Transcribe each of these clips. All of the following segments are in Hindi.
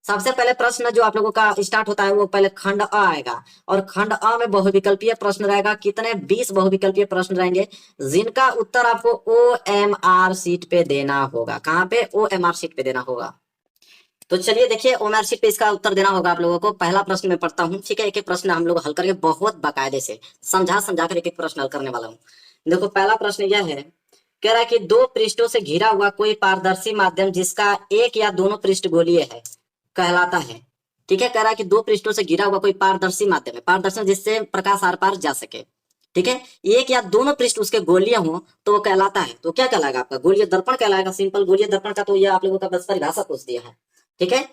सबसे पहले प्रश्न जो आप लोगों का स्टार्ट होता है वो पहले खंड अ आएगा, और खंड अ में बहुविकल्पीय प्रश्न रहेगा। कितने? 20 बहुविकल्पीय प्रश्न रहेंगे, जिनका उत्तर आपको OMR शीट पे देना होगा। कहाँ पे? OMR शीट पे देना होगा। तो चलिए देखिए, OMR शीट पे इसका उत्तर देना होगा आप लोगों को। पहला प्रश्न मैं पढ़ता हूँ, ठीक है। एक एक प्रश्न हम लोग हल करके बहुत बाकायदे से समझा समझा कर एक एक प्रश्न हल करने वाला हूँ। देखो पहला प्रश्न यह है, कह रहा है कि दो पृष्ठों से घिरा हुआ कोई पारदर्शी माध्यम जिसका एक या दोनों पृष्ठ गोलीय है कहलाता है। ठीक है, कह रहा है कि दो पृष्ठों से घिरा हुआ कोई पारदर्शी माध्यम है, पारदर्शी जिससे प्रकाश आर पार जा सके। ठीक है, एक या दोनों पृष्ठ उसके गोलीय हो तो वो कहलाता है। तो क्या कहलाएगा आपका? गोलीय दर्पण कहलाएगा। सिंपल, गोलीय दर्पण का तो ये आप लोगों का बस परिभाषा पूछ दिया है। ठीक है,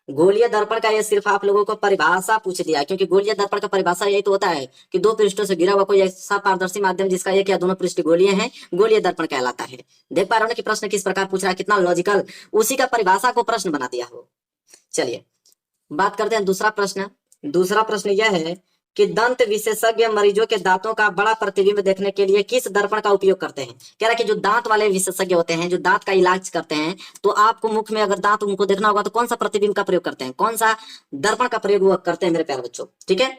गोलीय दर्पण का ये सिर्फ आप लोगों को परिभाषा पूछ दिया है, क्योंकि गोलीय दर्पण का परिभाषा यही तो होता है कि दो पृष्ठों से घिरा हुआ कोई ऐसा पारदर्शी माध्यम जिसका एक या दोनों पृष्ठ गोलीय है, गोलीय दर्पण कहलाता है। देख पा रहे हो ना कि प्रश्न किस प्रकार पूछ रहा है, कितना लॉजिकल, उसी का परिभाषा को प्रश्न बना दिया हो। चलिए बात करते हैं दूसरा प्रश्न। दूसरा प्रश्न यह है कि दंत विशेषज्ञ मरीजों के दांतों का बड़ा प्रतिबिंब देखने के लिए किस दर्पण का उपयोग करते हैं? कह रहा है कि जो दांत वाले विशेषज्ञ होते हैं, जो दांत का इलाज करते हैं, तो आपको मुख में अगर दांत उनको देखना होगा तो कौन सा प्रतिबिंब का प्रयोग करते हैं, कौन सा दर्पण का प्रयोग वो करते हैं मेरे प्यारे बच्चों? ठीक है,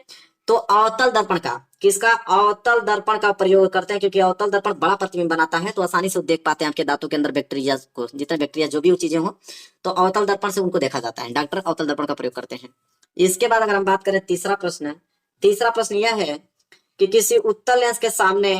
तो अवतल दर्पण का, किसका? अवतल दर्पण का प्रयोग करते हैं, क्योंकि अवतल दर्पण बड़ा प्रतिबिंब बनाता है, तो आसानी से देख पाते हैं आपके दांतों के अंदर बैक्टीरिया को, जितने बैक्टीरिया जो भी चीजें हो, तो अवतल दर्पण से उनको देखा जाता है। डॉक्टर अवतल दर्पण का प्रयोग करते हैं। इसके बाद अगर हम बात करें तीसरा प्रश्न, तीसरा प्रश्न यह है कि किसी उत्तल लेंस के सामने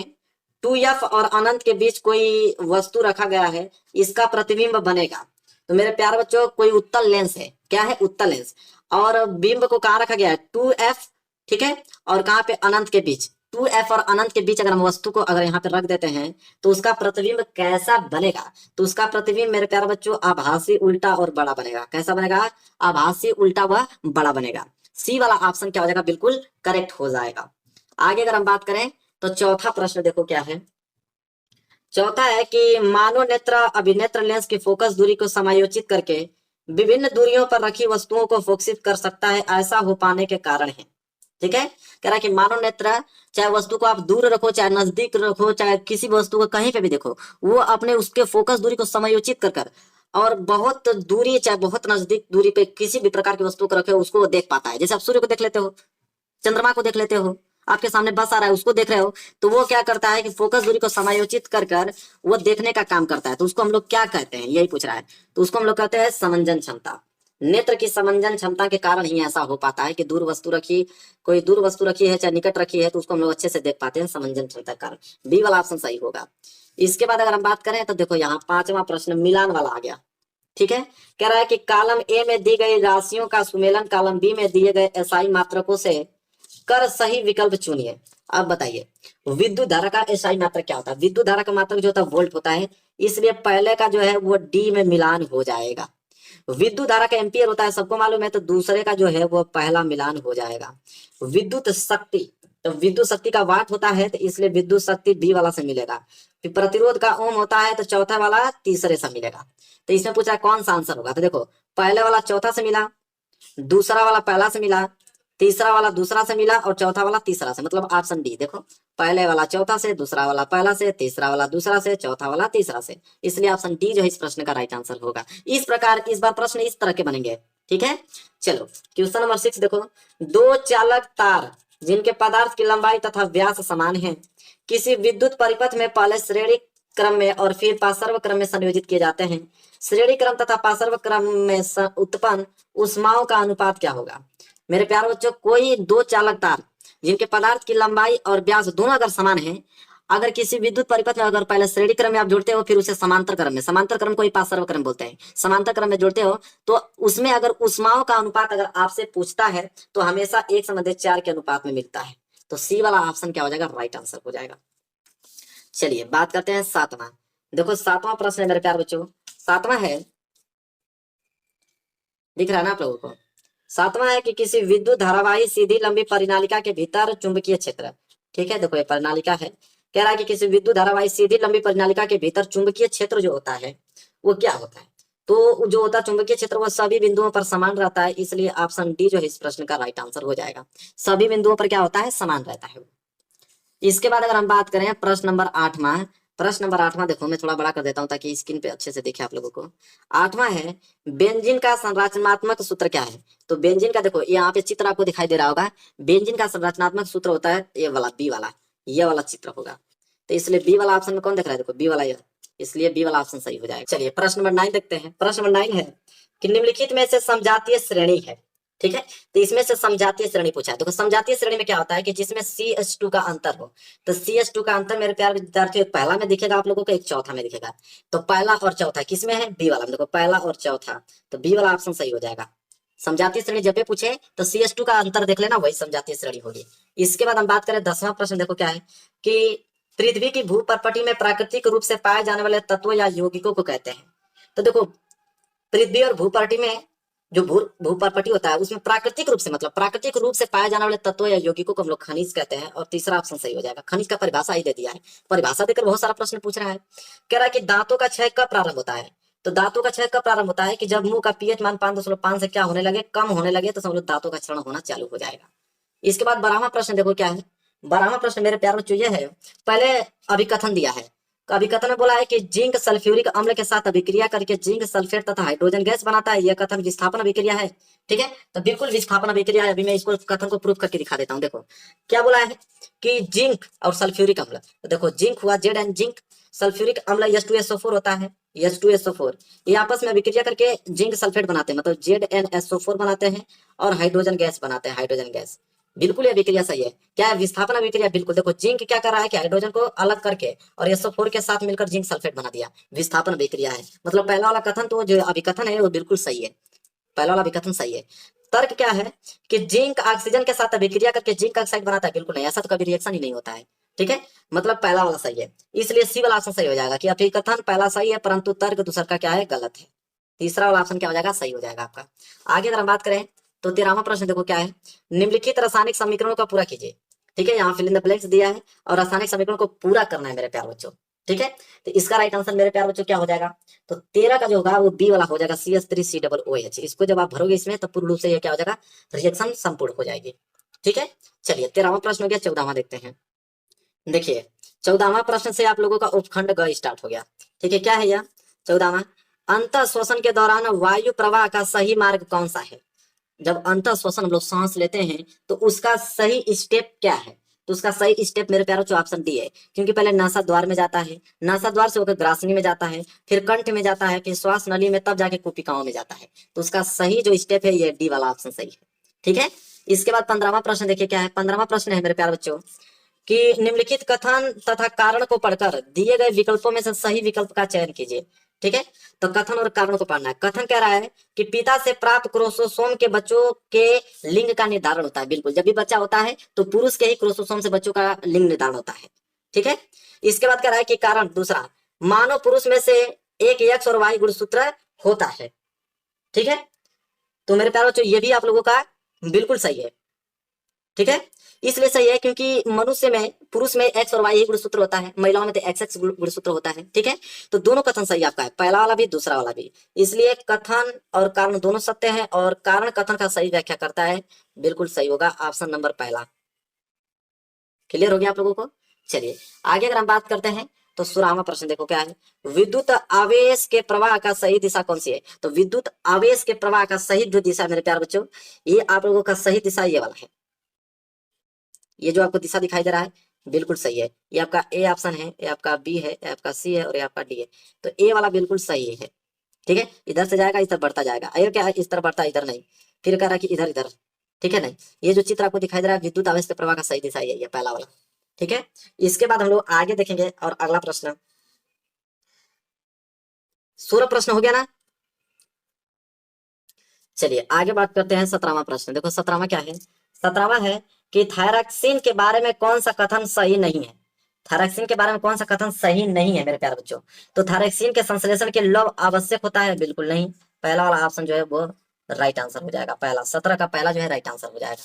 2f और अनंत के बीच कोई वस्तु रखा गया है, इसका प्रतिबिंब बनेगा। तो मेरे प्यारे बच्चों, कोई उत्तल लेंस है, क्या है? उत्तल लेंस, और बिंब को कहाँ रखा गया है? 2f, ठीक है, और कहाँ पे? अनंत के बीच। 2f और अनंत के बीच अगर हम वस्तु को अगर यहाँ पे रख देते हैं तो उसका प्रतिबिंब कैसा बनेगा? तो उसका प्रतिबिंब मेरे प्यारे बच्चों आभासी, उल्टा और बड़ा बनेगा। कैसा बनेगा? आभासी, उल्टा व बड़ा बनेगा। सी वाला ऑप्शन क्या हो जाएगा? बिल्कुल करेक्ट हो जाएगा। आगे अगर हम बात करें तो चौथा प्रश्न देखो क्या है। चौथा है कि मानव नेत्र अभिनेत्र लेंस की फोकस दूरी को समायोजित करके विभिन्न दूरियों पर रखी वस्तुओं को फोकसित कर सकता है, ऐसा हो पाने के कारण है। ठीक है, कह रहा है कि मानव नेत्र, चाहे वस्तु को आप दूर रखो, चाहे नजदीक रखो, चाहे किसी भी वस्तु को कहीं पे भी देखो, वो अपने उसके फोकस दूरी को समायोजित कर कर और बहुत दूरी, चाहे बहुत नजदीक दूरी पे किसी भी प्रकार की वस्तु को रखे उसको वो देख पाता है। जैसे आप सूर्य को देख लेते हो, चंद्रमा को देख लेते हो, आपके सामने बस आ रहा है उसको देख रहे हो, तो वो क्या करता है कि फोकस दूरी को समायोजित कर कर वो देखने का काम करता है। तो उसको हम लोग क्या कहते हैं, यही पूछ रहा है। तो उसको हम लोग कहते हैं समंजन क्षमता। नेत्र की समंजन क्षमता के कारण ही ऐसा हो पाता है कि दूर वस्तु रखी, कोई दूर वस्तु रखी है चाहे निकट रखी है, तो उसको हम लोग अच्छे से देख पाते हैं समंजन क्षमता के कारण। बी वाला ऑप्शन सही होगा। इसके बाद अगर हम बात करें तो देखो यहाँ पांचवा प्रश्न मिलान वाला आ गया। ठीक है, कह रहा है कि कॉलम ए में दी गई राशियों का सुमेलन कॉलम बी में दिए गए एसआई मात्रकों से कर सही विकल्प चुनिए। अब बताइए विद्युत धारा का एसआई मात्रक क्या होता है? विद्युत धारा का मात्रक जो होता है वोल्ट होता है, इसलिए पहले का जो है वो डी में मिलान हो जाएगा। विद्युत धारा का एम्पियर होता है, सबको मालूम है, तो दूसरे का जो है वो पहला मिलान हो जाएगा। विद्युत शक्ति, तो विद्युत शक्ति का वाट होता है, तो इसलिए विद्युत शक्ति बी वाला से मिलेगा। फिर प्रतिरोध का ओम होता है, तो चौथा वाला तीसरे से मिलेगा। तो इसमें पूछा कौन सा आंसर होगा, तो देखो पहले वाला चौथा से मिला, दूसरा वाला पहला से मिला, तीसरा वाला दूसरा से मिला, और चौथा वाला तीसरा से, मतलब ऑप्शन डी। देखो पहले वाला चौथा से, दूसरा वाला पहला से, तीसरा वाला दूसरा से, चौथा वाला तीसरा से, इसलिए ऑप्शन डी जो है इस प्रश्न का राइट आंसर होगा। इस प्रकार इस बार प्रश्न इस तरह के बनेंगे। ठीक है, चलो क्वेश्चन नंबर 6 देखो। दो चालक तार जिनके पदार्थ की लंबाई तथा व्यास समान है, किसी विद्युत परिपथ में पहले श्रेणी क्रम में और फिर पार्श्व क्रम में संयोजित किए जाते हैं। श्रेणी क्रम तथा पार्श्व क्रम में उत्पन्न उष्माओं का अनुपात क्या होगा? मेरे प्यारे बच्चों, कोई दो चालक तार जिनके पदार्थ की लंबाई और व्यास दोनों अगर समान है, अगर किसी विद्युत परिपथ में अगर पहले श्रेणी क्रम में आप जोड़ते हो फिर उसे समांतर क्रम में, समांतर क्रम को ही पार्श्व क्रम बोलते हैं, समांतर क्रम में जोड़ते हो, तो उसमें अगर उष्माओं का अनुपात अगर आपसे पूछता है तो हमेशा 1/4 के अनुपात में मिलता है। तो सी वाला ऑप्शन क्या हो जाएगा? राइट आंसर हो जाएगा। चलिए बात करते हैं सातवां। देखो सातवां प्रश्न है मेरे प्यारे बच्चों, सातवां है, दिख रहा है ना आप लोगों को? सातवां है कि किसी विद्युत धारावाही सीधी लंबी परिनालिका के भीतर चुंबकीय क्षेत्र। ठीक है, देखो ये परिनालिका है, कह रहा है कि किसी विद्युत धारावाही सीधी लंबी परिनालिका के भीतर चुंबकीय क्षेत्र जो होता है वो क्या होता है? तो जो होता है चुंबकीय क्षेत्र वो सभी बिंदुओं पर समान रहता है, इसलिए ऑप्शन डी जो है इस प्रश्न का राइट आंसर हो जाएगा। सभी बिंदुओं पर क्या होता है? समान रहता है। इसके बाद अगर हम बात करें प्रश्न नंबर 8वां, प्रश्न नंबर 8वां देखो, मैं थोड़ा बड़ा कर देता हूं ताकि स्क्रीन पे अच्छे से दिखे आप लोगों को। 8वां है, बेंजीन का संरचनात्मक सूत्र क्या है? तो बेंजीन का देखो यहाँ पे चित्र आपको दिखाई दे रहा होगा। बेंजीन का संरचनात्मक सूत्र होता है ये वाला, बी वाला, ये वाला चित्र होगा। तो इसलिए बी वाला ऑप्शन में कौन दिख रहा है? देखो बी वाला ये, इसलिए बी वाला ऑप्शन सही हो जाएगा। चलिए प्रश्न नंबर 9 देखते हैं। प्रश्न नंबर 9 है कि निम्नलिखित में से समजातीय श्रेणी है, ठीक है। तो इसमें से समजातीय श्रेणी पूछा है। देखो समजातीय श्रेणी में क्या होता है कि जिसमें CH2 का अंतर हो। तो CH2 का अंतर मेरे प्यारे विद्यार्थियों, पहला में दिखेगा आप लोगों को, एक चौथा में दिखेगा। तो पहला और चौथा किसमें है? बी वाला में। देखो पहला और चौथा, तो बी वाला ऑप्शन सही हो जाएगा। समजातीय श्रेणी जब भी पूछे तो CH2 का अंतर देख लेना, वही समजातीय श्रेणी होगी। इसके बाद हम बात करें 10वां प्रश्न, देखो क्या है कि पृथ्वी की भूपर्पटी में प्राकृतिक रूप से पाए जाने वाले तत्व या यौगिकों को कहते हैं। तो देखो पृथ्वी और भूपर्टी में जो भूपर्पटी होता है उसमें प्राकृतिक रूप से, मतलब प्राकृतिक रूप से पाए जाने वाले तत्व या यौगिकों को हम लोग खनिज कहते हैं। और तीसरा ऑप्शन सही हो जाएगा। खनिज का परिभाषा ही दे दिया है, परिभाषा देकर बहुत सारा प्रश्न पूछ रहा है। कह रहा है कि दांतों का क्षय कब प्रारंभ होता है? तो दांतों का क्षय कब प्रारंभ होता है कि जब मुंह का पीएच मान 5.5 से क्या होने लगे? कम होने लगे, तो समझ लो दांतों का क्षरण होना चालू हो जाएगा। इसके बाद 12वां प्रश्न देखो क्या है। 12वां प्रश्न मेरे प्यार बच्चों ये है, पहले अभिकथन दिया है। अभिकथन में बोला है कि जिंक सल्फ्यूरिक अम्ल के साथ अभिक्रिया करके जिंक सल्फेट तथा हाइड्रोजन गैस बनाता है। यह कथन विस्थापन अभिक्रिया है, ठीक है। तो बिल्कुल विस्थापन अभिक्रिया है। अभी मैं इसको कथन को प्रूफ करके दिखा देता हूँ। देखो क्या बोला है कि जिंक और सल्फ्यूरिक अम्ल, तो देखो जिंक हुआ Zn जिंक, सल्फ्यूरिक अम्ल H2SO4 होता है, H2SO4, ये आपस में अभिक्रिया करके जिंक सल्फेट बनाते हैं, मतलब ZnSO4 बनाते हैं और हाइड्रोजन गैस बनाते हैं, हाइड्रोजन गैस। बिल्कुल ये अभिक्रिया सही है। क्या है? विस्थापन अभिक्रिया। बिल्कुल देखो जिंक क्या कर रहा है कि हाइड्रोजन को अलग करके और SO4 के साथ मिलकर जिंक सल्फेट बना दिया, विस्थापन अभिक्रिया है। मतलब पहला वाला कथन तो जो अभिकथन है वो बिल्कुल सही है, पहला वाला अभिकथन सही है। तर्क क्या है कि जिंक ऑक्सीजन के साथ अभिक्रिया करके जिंक ऑक्साइड बनाता है। बिल्कुल नहीं, ऐसा तो कभी रिएक्शन ही नहीं होता है, ठीक है। मतलब पहला वाला सही है, इसलिए सी वाला ऑप्शन सही हो जाएगा कि अभिकथन पहला सही है परंतु तर्क दूसरा का क्या है? गलत है। तीसरा वाला ऑप्शन क्या हो जाएगा? सही हो जाएगा आपका। आगे अगर हम बात करें तो 13वां प्रश्न देखो क्या है, निम्नलिखित रासायनिक समीकरणों का पूरा कीजिए, ठीक है। यहाँ फिल इन द ब्लैंक्स दिया है और रासायनिक समीकरणों को पूरा करना है मेरे प्यार बच्चों, ठीक है। तो इसका राइट आंसर मेरे प्यार बच्चों क्या हो जाएगा? तो 13 का जो होगा वो बी वाला हो जाएगा, CH3COOH। इसको जब आप भरोगे इसमें तो पूर्ण रूप से ये क्या हो जाएगा? रिएक्शन संपूर्ण हो जाएगी, ठीक है। चलिए 13वां प्रश्न हो गया। 14वां देखते हैं। देखिए 14वां प्रश्न से आप लोगों का उपखंड ग स्टार्ट हो गया, ठीक है। क्या है यह 14वां? अंत श्वसन के दौरान वायु प्रवाह का सही मार्ग कौन सा है? जब अंत श्वसन हम लोग सांस लेते हैं तो उसका सही स्टेप क्या है? तो उसका सही स्टेप मेरे प्यारों जो ऑप्शन डी है, क्योंकि पहले नासा द्वार में जाता है, नासा द्वार से होकर ग्रासनी में जाता है, फिर कंठ में जाता है, फिर श्वास नली में, तब जाके कुपिकाओं में जाता है। तो उसका सही जो स्टेप है ये डी वाला ऑप्शन सही है, ठीक है। इसके बाद 15वां प्रश्न देखिए क्या है। 15वां प्रश्न है मेरे प्यारे बच्चों कि निम्नलिखित कथन तथा कारण को पढ़कर दिए गए विकल्पों में से सही विकल्प का चयन कीजिए, ठीक है। तो कथन और कारण को पढ़ना है। कथन कह रहा है कि पिता से प्राप्त क्रोमोसोम के बच्चों के लिंग का निर्धारण होता है। बिल्कुल, जब भी बच्चा होता है तो पुरुष के ही क्रोमोसोम से बच्चों का लिंग निर्धारण होता है, ठीक है। इसके बाद कह रहा है कि कारण दूसरा, मानव पुरुष में से एक X और Y गुणसूत्र होता है, ठीक है। तो मेरे प्यारे बच्चों ये भी आप लोगों का बिल्कुल सही है, ठीक है। इसलिए सही है क्योंकि मनुष्य में, पुरुष में X और Y ही गुणसूत्र होता है, महिलाओं में तो XX गुणसूत्र होता है, ठीक है। तो दोनों कथन सही आपका है, पहला वाला भी दूसरा वाला भी। इसलिए कथन और कारण दोनों सत्य है और कारण कथन का सही व्याख्या करता है, बिल्कुल सही होगा ऑप्शन नंबर पहला। क्लियर हो गया आप लोगों को? चलिए आगे अगर हम बात करते हैं तो 16वां प्रश्न देखो क्या है, विद्युत आवेश के प्रवाह का सही दिशा कौन सी है? तो विद्युत आवेश के प्रवाह का सही जो दिशा मेरे प्यारे बच्चों, ये आप लोगों का सही दिशा ये वाला है। ये जो आपको दिशा दिखाई दे रहा है बिल्कुल सही है। ये आपका ए ऑप्शन है, ये आपका बी है, ये आपका सी है और ये आपका डी है। तो ए वाला बिल्कुल सही है, ठीक है। इधर से जाएगा इधर बढ़ता जाएगा, अगर क्या है इस तरह बढ़ता है इधर नहीं, फिर कह रहा है कि इधर इधर, ठीक है। नहीं, ये जो चित्र आपको दिखाई दे रहा है विद्युत आवेश के प्रवाह का सही दिशा ये पहला वाला, ठीक है। इसके बाद हम लोग आगे देखेंगे और अगला प्रश्न 16 प्रश्न हो गया ना। चलिए आगे बात करते हैं 17वां प्रश्न। देखो 17वां क्या है? 17वां है कि थायरॉक्सिन के बारे में कौन सा कथन सही नहीं है? थायरॉक्सिन के बारे में कौन सा कथन सही नहीं है मेरे प्यारे बच्चों? तो थायरॉक्सिन के संश्लेषण के लव आवश्यक होता है, बिल्कुल नहीं। पहला वाला ऑप्शन जो है वो राइट आंसर हो जाएगा, पहला 17 का पहला जो है राइट आंसर हो जाएगा।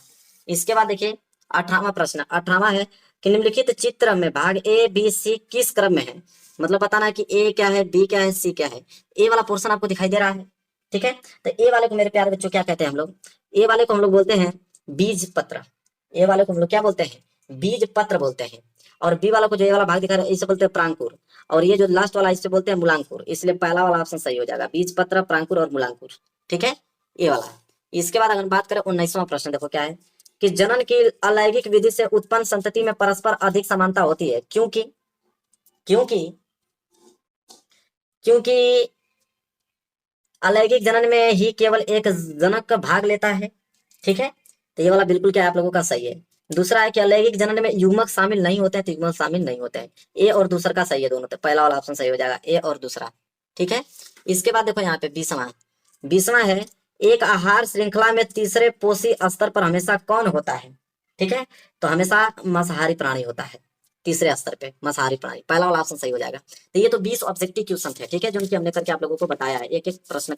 इसके बाद देखिए 18वां प्रश्न। 18वां है कि निम्नलिखित चित्र में भाग ए बी सी किस क्रम में है? मतलब बताना है कि ए क्या है, बी क्या है, सी क्या है। ए वाला पोर्शन आपको दिखाई दे रहा है, ठीक है। तो ए वाले को मेरे प्यारे बच्चों क्या कहते हैं हम लोग? ए वाले को हम लोग बोलते हैं बीज पत्र। ए वाले को हम लोग क्या बोलते हैं? बीज पत्र बोलते हैं। और बी वाला को जो ये वाला भाग दिखा रहा है इसे बोलते हैं प्रांकुर, और ये जो लास्ट वाला इसे बोलते हैं मूलांकुर, इसलिए पहला वाला ऑप्शन सही हो जाएगा, बीज पत्र, प्रांकुर और मूलांकुर। ठीक है, ये वाला। इसके बाद अगर बात करें 19वां प्रश्न, देखो क्या है कि जनन की अलैंगिक विधि से उत्पन्न संतति में परस्पर अधिक समानता होती है, क्योंकि क्योंकि क्योंकि अलैंगिक जनन में ही केवल एक जनक का भाग लेता है। ठीक है, तो ये वाला बिल्कुल क्या है आप लोगों का सही है। दूसरा है कि अलैंगिक जनन में युग्मक शामिल नहीं होते हैं, तो युग्मक शामिल नहीं होते हैं। ए और दूसरा का सही है दोनों, तो पहला वाला ऑप्शन सही हो जाएगा, ए और दूसरा। ठीक है, इसके बाद देखो यहाँ पे 20वां है, एक आहार श्रृंखला में तीसरे पोषी स्तर पर हमेशा कौन होता है। ठीक है, तो हमेशा मांसाहारी प्राणी होता है, तीसरे स्तर पे मांसाहारी प्राणी, पहला वाला ऑप्शन सही हो जाएगा। तो ये तो 20 ऑब्जेक्टिव क्वेश्चन थे, ठीक है, जो कि हमने करके आप लोगों को बताया है एक एक प्रश्न का।